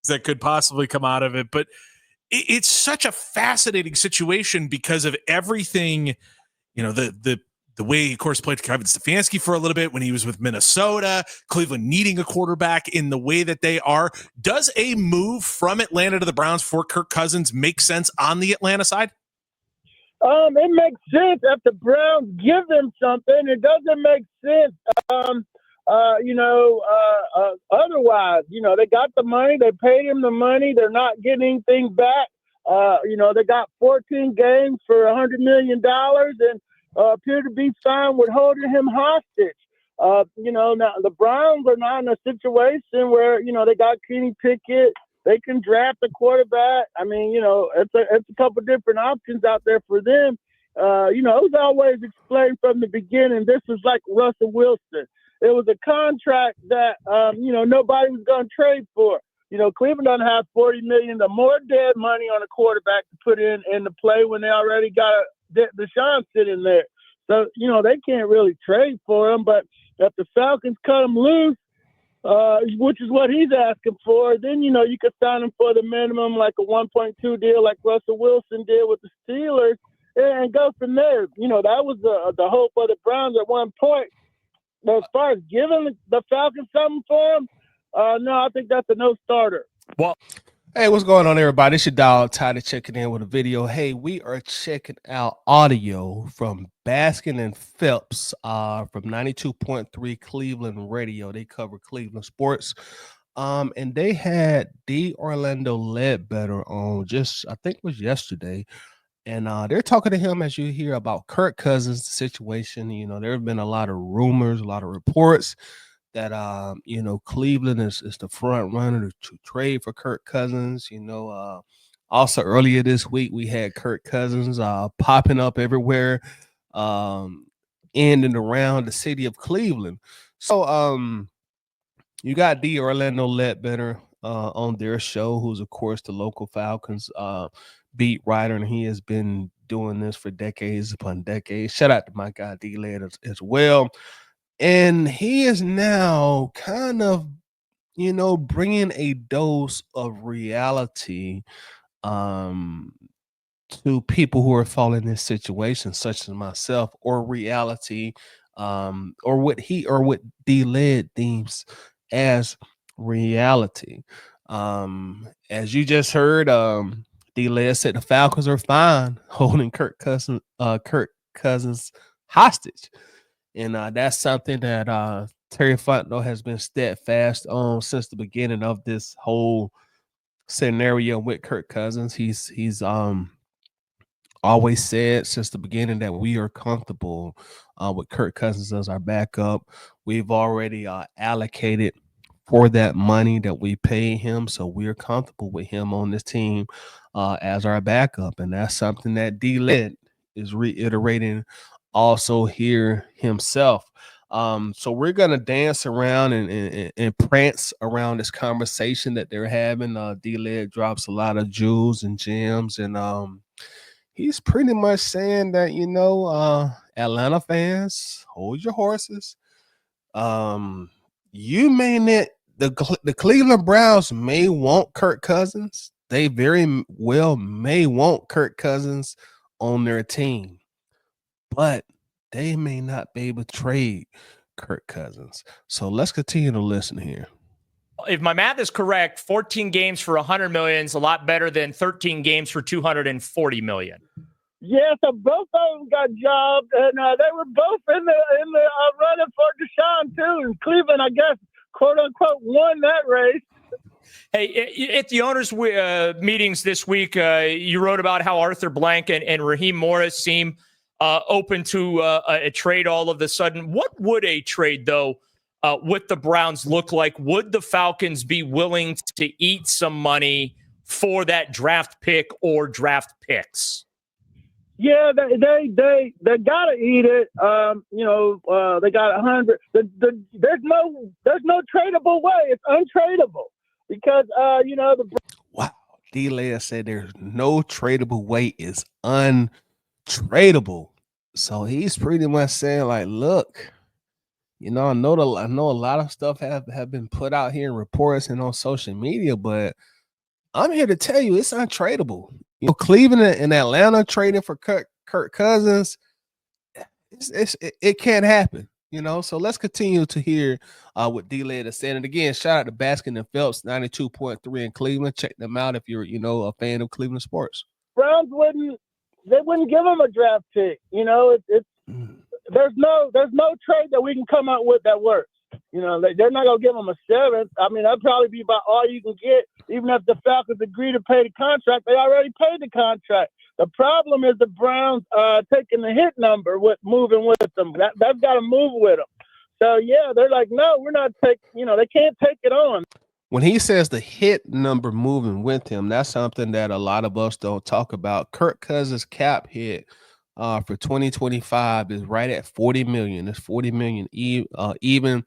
that could possibly come out of it. But it's such a fascinating situation because of everything, the way, of course, played Kevin Stefanski for a little bit when he was with Minnesota, Cleveland needing a quarterback in the way that they are. Does a move from Atlanta to the Browns for Kirk Cousins make sense on the Atlanta side? It makes sense if the Browns give them something. It doesn't make sense, otherwise. They got the money. They paid him the money. They're not getting anything back. They got 14 games for $100 million and appear to be fine with holding him hostage. Now the Browns are not in a situation where, they got Kenny Pickett. They can draft a quarterback. I mean, it's a couple different options out there for them. It was always explained from the beginning. This was like Russell Wilson. It was a contract that, nobody was going to trade for. Cleveland doesn't have $40 million or more dead money on a quarterback to put in the play when they already got Deshaun sitting there. So, they can't really trade for him. But if the Falcons cut him loose, which is what he's asking for, then, you could sign him for the minimum, like a 1.2 deal like Russell Wilson did with the Steelers, and go from there. That was the hope of the Browns at one point. But as far as giving the Falcons something for him, no, I think that's a no-starter. Well, hey, what's going on, everybody? It's your dog, Ty, checking in with a video. Hey, we are checking out audio from Baskin and Phelps from 92.3 Cleveland Radio. They cover Cleveland sports. And they had the Orlando Ledbetter on I think it was yesterday. And they're talking to him, as you hear, about Kirk Cousins' situation. There have been a lot of rumors, a lot of reports that Cleveland is the front runner to trade for Kirk Cousins. Also earlier this week we had Kirk Cousins popping up everywhere in and around the city of Cleveland. So you got the Orlando Ledbetter on their show, who's of course the local Falcons beat writer, and he has been doing this for decades upon decades. Shout out to my guy D-Led as well. And he is now kind of, bringing a dose of reality to people who are falling in this situation, such as myself, or reality, or what D-Led deems as reality. As you just heard, D-Led said the Falcons are fine holding Kirk Cousins hostage. And that's something that Terry Fontenot has been steadfast on since the beginning of this whole scenario with Kirk Cousins. He's always said since the beginning that we are comfortable with Kirk Cousins as our backup. We've already allocated for that money that we pay him, so we're comfortable with him on this team as our backup. And that's something that D-Led is reiterating also here himself. So we're gonna dance around and prance around this conversation that they're having. D-Led drops a lot of jewels and gems, and he's pretty much saying that Atlanta fans, hold your horses. You may not, the Cleveland Browns may want Kirk Cousins. They very well may want Kirk Cousins on their team, but they may not be able to trade Kirk Cousins. So let's continue to listen here. If my math is correct, 14 games for $100 million is a lot better than 13 games for $240 million. Yeah, so both of them got jobs, and they were both in the running for Deshaun too. And Cleveland, I guess, quote unquote, won that race. Hey, at the owners' meetings this week, you wrote about how Arthur Blank and Raheem Morris seem open to a trade all of a sudden. What would a trade, though, with the Browns look like? Would the Falcons be willing to eat some money for that draft pick or draft picks? Yeah, they gotta eat it. They got 100. There's no tradable way. It's untradeable because wow. D-Led said there's no tradable way. It's untradeable. So he's pretty much saying, like, look, I know a lot of stuff have been put out here in reports and on social media, but I'm here to tell you it's untradeable. Cleveland and Atlanta trading for Kirk Cousins, it can't happen. So let's continue to hear what D-Led is saying. And again, shout out to Baskin and Phelps, 92.3 in Cleveland. Check them out if you're, a fan of Cleveland sports. Browns wouldn't give him a draft pick. There's no trade that we can come out with that works. They're not gonna give him a 7th. I mean, that'd probably be about all you can get. Even if the Falcons agree to pay the contract, they already paid the contract. The problem is the Browns taking the hit number with moving with them. That's got to move with them. So yeah, they're like, no, we're not taking. They can't take it on. When he says the hit number moving with him, that's something that a lot of us don't talk about. Kirk Cousins' cap hit for 2025 is right at $40 million. It's $40 million even.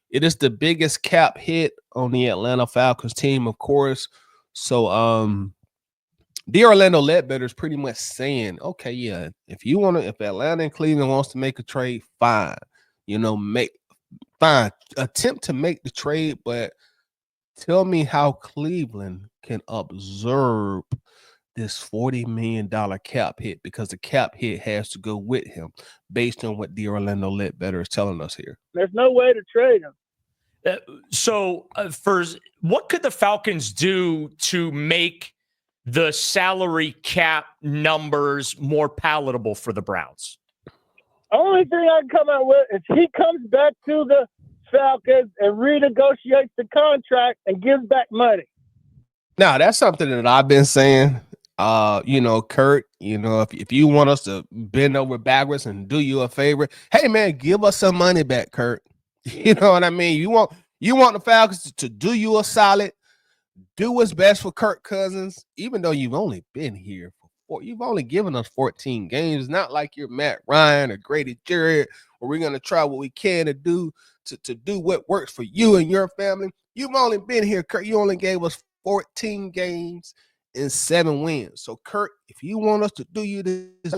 It is the biggest cap hit on the Atlanta Falcons team, of course. So the Orlando Ledbetter is pretty much saying, okay, yeah, if Atlanta and Cleveland wants to make a trade, fine. Attempt to make the trade, but tell me how Cleveland can absorb this $40 million cap hit, because the cap hit has to go with him based on what the Orlando Ledbetter is telling us here. There's no way to trade him. First, what could the Falcons do to make the salary cap numbers more palatable for the Browns? Only thing I can come out with is he comes back to the Falcons and renegotiates the contract and gives back money. Now, that's something that I've been saying. Kurt, if you want us to bend over backwards and do you a favor, hey man, give us some money back, Kurt. You know what I mean? You want the Falcons to do you a solid, do what's best for Kirk Cousins, even though you've only been here you've only given us 14 games. Not like you're Matt Ryan or Grady Jarrett, where we're gonna try what we can to do what works for you and your family. You've only been here, Kurt. You only gave us 14 games and 7 wins. So, Kurt, if you want us to do you this,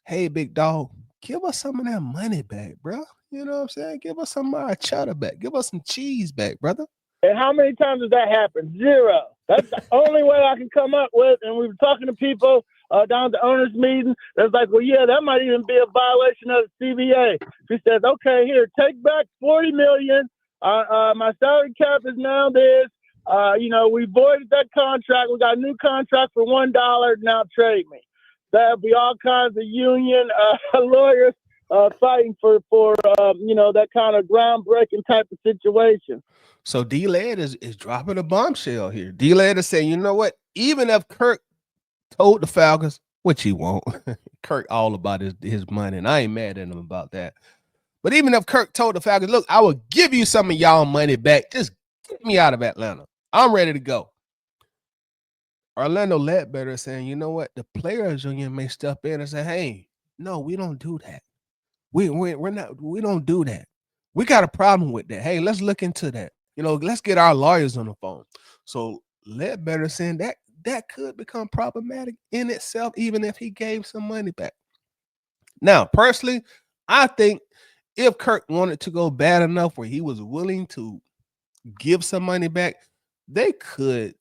hey, big dog, give us some of that money back, bro. You know what I'm saying? Give us some of our cheddar back. Give us some cheese back, brother. And how many times has that happened? 0. That's the only way I can come up with. And we were talking to people down at the owners' meeting. It's like, well, yeah, that might even be a violation of the CBA. She says, okay, here, take back $40 million. My salary cap is now this. We voided that contract. We got a new contract for $1. Now trade me. There'll be all kinds of union lawyers fighting for that kind of groundbreaking type of situation. So D-Led is dropping a bombshell here. D-Led is saying, you know what? Even if Kirk told the Falcons, which he won't, Kirk all about his money, and I ain't mad at him about that. But even if Kirk told the Falcons, look, I will give you some of y'all money back. Just get me out of Atlanta. I'm ready to go. Orlando Ledbetter is saying, you know what? The players union may step in and say, hey, no, we don't do that. We don't do that. We got a problem with that. Hey, let's look into that. Let's get our lawyers on the phone. So Ledbetter saying that could become problematic in itself, even if he gave some money back. Now, personally, I think if Kirk wanted to go bad enough where he was willing to give some money back, they could,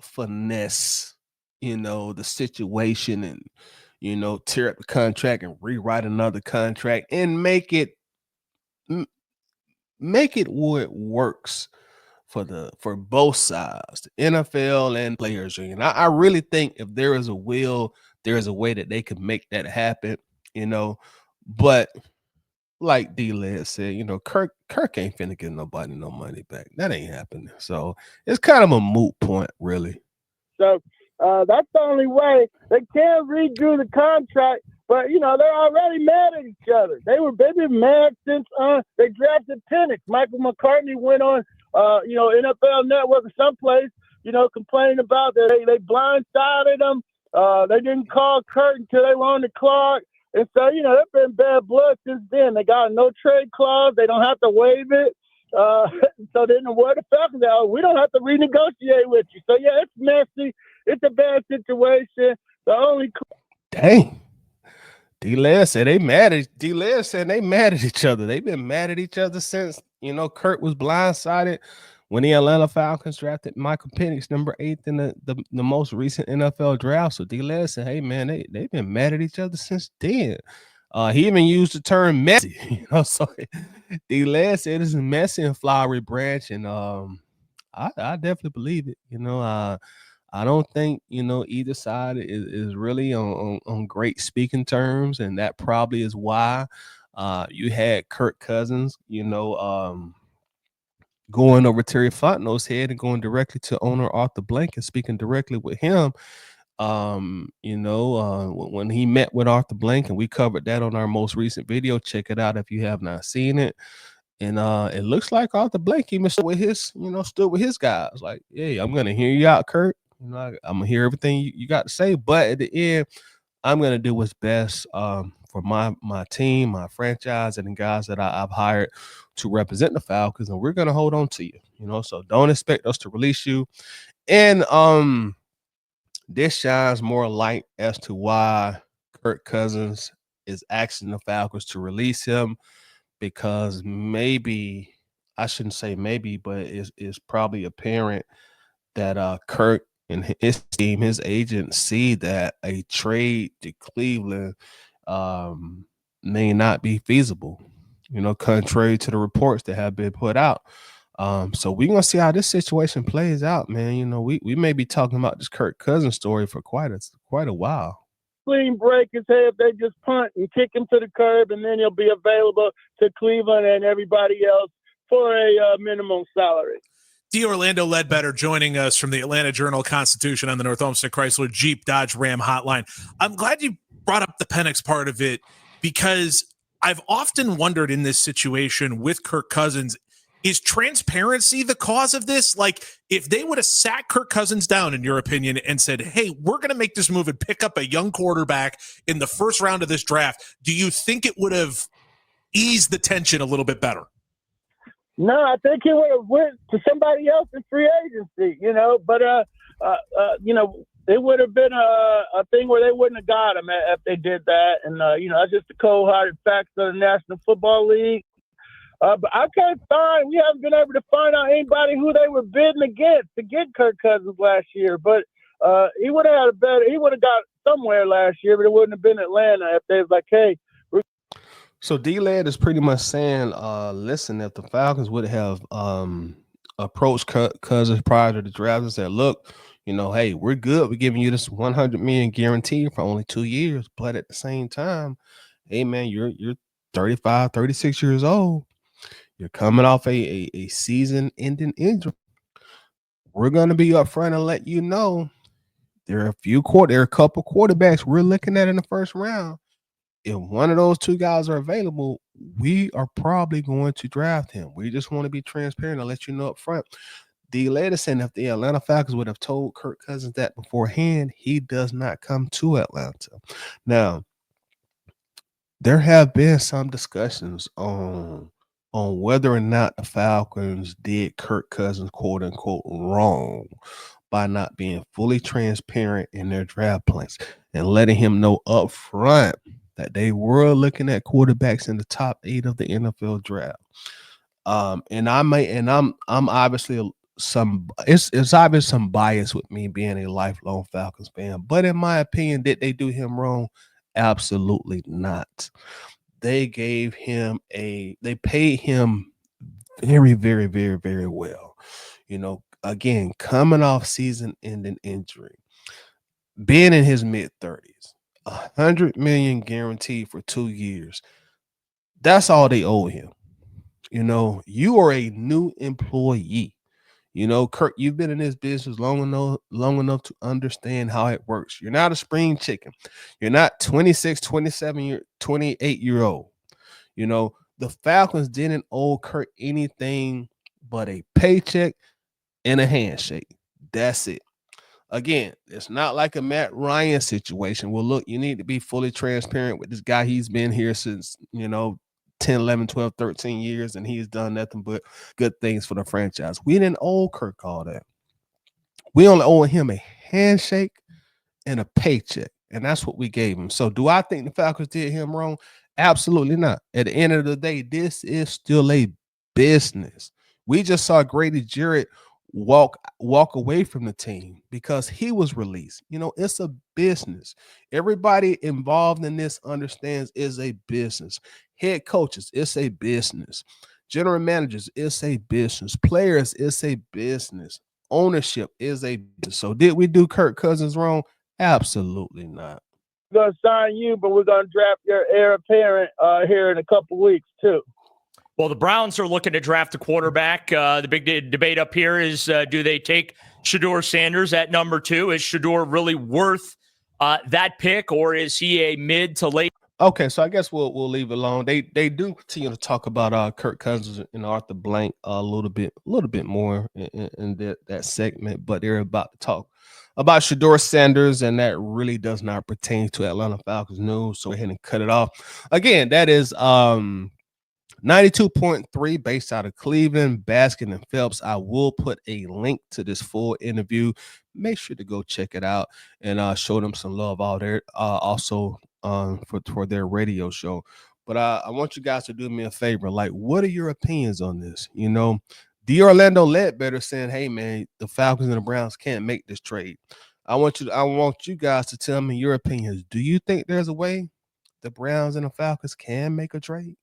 finesse, the situation and, tear up the contract and rewrite another contract and make it where it works for both sides, the NFL and players union. I really think if there is a will, there is a way that they can make that happen, but like D-Led said, Kirk ain't finna get nobody no money back. That ain't happening. So it's kind of a moot point, really. So that's the only way. They can't redo the contract, but they're already mad at each other. They've been mad since they drafted Penix. Michael McCartney went on NFL Network or someplace, complaining about that they blindsided them. They didn't call Kurt until they were on the clock. And so, they've been bad blood since then. They got a no trade clause. They don't have to waive it. So then what the Falcons are, we don't have to renegotiate with you. So, yeah, it's messy. It's a bad situation. The only dang. D-Lair said they mad at D-Lair said they mad at each other. They've been mad at each other since, Kurt was blindsided when the Atlanta Falcons drafted Michael Penix number 8 in the most recent NFL draft. So D-Lair said, hey man, they've been mad at each other since then. He even used the term messy, so D-Lair said this is messy and flowery branch, and I definitely believe it. I don't think either side is really on great speaking terms, and that probably is why you had Kirk Cousins, going over Terry Fontenot's head and going directly to owner Arthur Blank and speaking directly with him. When he met with Arthur Blank, and we covered that on our most recent video. Check it out if you have not seen it. And it looks like Arthur Blank even stood with his guys. Like, hey, I'm gonna hear you out, Kurt. I'm gonna hear everything you got to say, but at the end, I'm gonna do what's best for my team, my franchise, and the guys that I've hired to represent the Falcons, and we're gonna hold on to you. So don't expect us to release you. And this shines more light as to why Kirk Cousins is asking the Falcons to release him, because maybe, I shouldn't say maybe, but it's probably apparent that Kirk and his team, his agent, see that a trade to Cleveland may not be feasible, contrary to the reports that have been put out. So we're gonna see how this situation plays out, man. We may be talking about this Kirk Cousins story for quite a while. Clean break his head. They just punt and kick him to the curb, and then he'll be available to Cleveland and everybody else for a minimum salary. D. Orlando Ledbetter joining us from the Atlanta Journal-Constitution on the North Olmsted Chrysler Jeep Dodge Ram hotline. I'm glad you brought up the Penix part of it, because I've often wondered in this situation with Kirk Cousins, is transparency the cause of this? Like, if they would have sat Kirk Cousins down, in your opinion, and said, hey, we're going to make this move and pick up a young quarterback in the first round of this draft, do you think it would have eased the tension a little bit better? No, I think he would have went to somebody else in free agency, but it would have been a thing where they wouldn't have got him if they did that. And, that's just the cold-hearted facts of the National Football League. But I can't find, we haven't been able to find out anybody who they were bidding against to get Kirk Cousins last year. But he would have got somewhere last year, but it wouldn't have been Atlanta if they was like, hey. So D-Lad is pretty much saying, listen, if the Falcons would have approached Cousins prior to the draft and said, look, hey, we're good. We're giving you this $100 million guarantee for only 2 years. But at the same time, hey, man, you're 35, 36 years old. You're coming off a season-ending injury. We're going to be upfront and let you know there are a couple quarterbacks we're looking at in the first round. If one of those two guys are available, we are probably going to draft him. We just want to be transparent and let you know up front. The latest saying, if the Atlanta Falcons would have told Kirk Cousins that beforehand, he does not come to Atlanta. Now, there have been some discussions on whether or not the Falcons did Kirk Cousins, quote unquote, wrong by not being fully transparent in their draft plans and letting him know up front that they were looking at quarterbacks in the top 8 of the NFL draft. And I'm obviously it's obviously some bias with me being a lifelong Falcons fan, but in my opinion, did they do him wrong? Absolutely not. They paid him very, very, very, very well. Again, coming off season-ending injury, being in his mid-30s, $100 million guaranteed for 2 years. That's all they owe him. You are a new employee. Kirk, you've been in this business long enough to understand how it works. You're not a spring chicken. You're not 26, 27, 28-year-old. The Falcons didn't owe Kirk anything but a paycheck and a handshake. That's it. Again, it's not like a Matt Ryan situation. Well, look, you need to be fully transparent with this guy. He's been here since, 10, 11, 12, 13 years, and he's done nothing but good things for the franchise. We didn't owe Kirk all that. We only owe him a handshake and a paycheck. And that's what we gave him. So do I think the Falcons did him wrong? Absolutely not. At the end of the day, this is still a business. We just saw Grady Jarrett walk away from the team because he was released. It's a business. Everybody involved in this understands is a business. Head coaches, it's a business. General managers, it's a business. Players, it's a business. Ownership is a business. So did we do Kirk Cousins wrong? Absolutely not. We're going to sign you, but we're going to draft your heir apparent here in a couple weeks, too. Well, the Browns are looking to draft a quarterback. The big debate up here is, do they take Shedeur Sanders at number 2? Is Shedeur really worth that pick, or is he a mid to late? Okay, so I guess we'll leave it alone. They do continue to talk about Kirk Cousins and Arthur Blank a little bit more in that segment, but they're about to talk about Shedeur Sanders, and that really does not pertain to Atlanta Falcons news. So go ahead and cut it off. Again, that is 92.3 based out of Cleveland, Baskin and Phelps. I will put a link to this full interview. Make sure to go check it out and show them some love out there. Also for their radio show. But I want you guys to do me a favor. Like, what are your opinions on this? The Orlando Ledbetter saying, hey man, the Falcons and the Browns can't make this trade. I want you guys to tell me your opinions. Do you think there's a way the Browns and the Falcons can make a trade?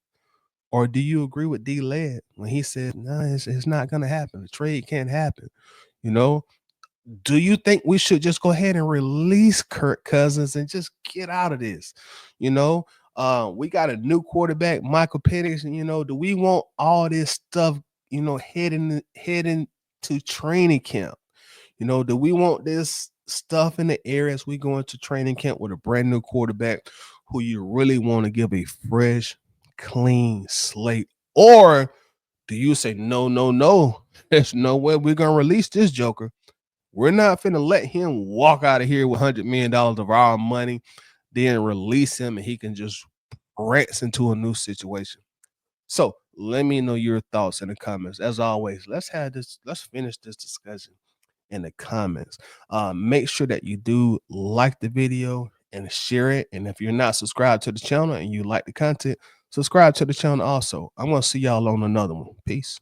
Or do you agree with D Led when he said, no, it's not going to happen. The trade can't happen. Do you think we should just go ahead and release Kirk Cousins and just get out of this? We got a new quarterback, Michael Penix. Do we want all this stuff, heading to training camp? Do we want this stuff in the air as we go into training camp with a brand new quarterback who you really want to give a fresh, clean slate? Or do you say, no, there's no way we're going to release this joker? We're not finna let him walk out of here with $100 million of our money, then release him and he can just rants into a new situation. So let me know your thoughts in the comments. As always, let's finish this discussion in the comments. Make sure that you do like the video and share it. And if you're not subscribed to the channel and you like the content, subscribe to the channel also. I'm going to see y'all on another one. Peace.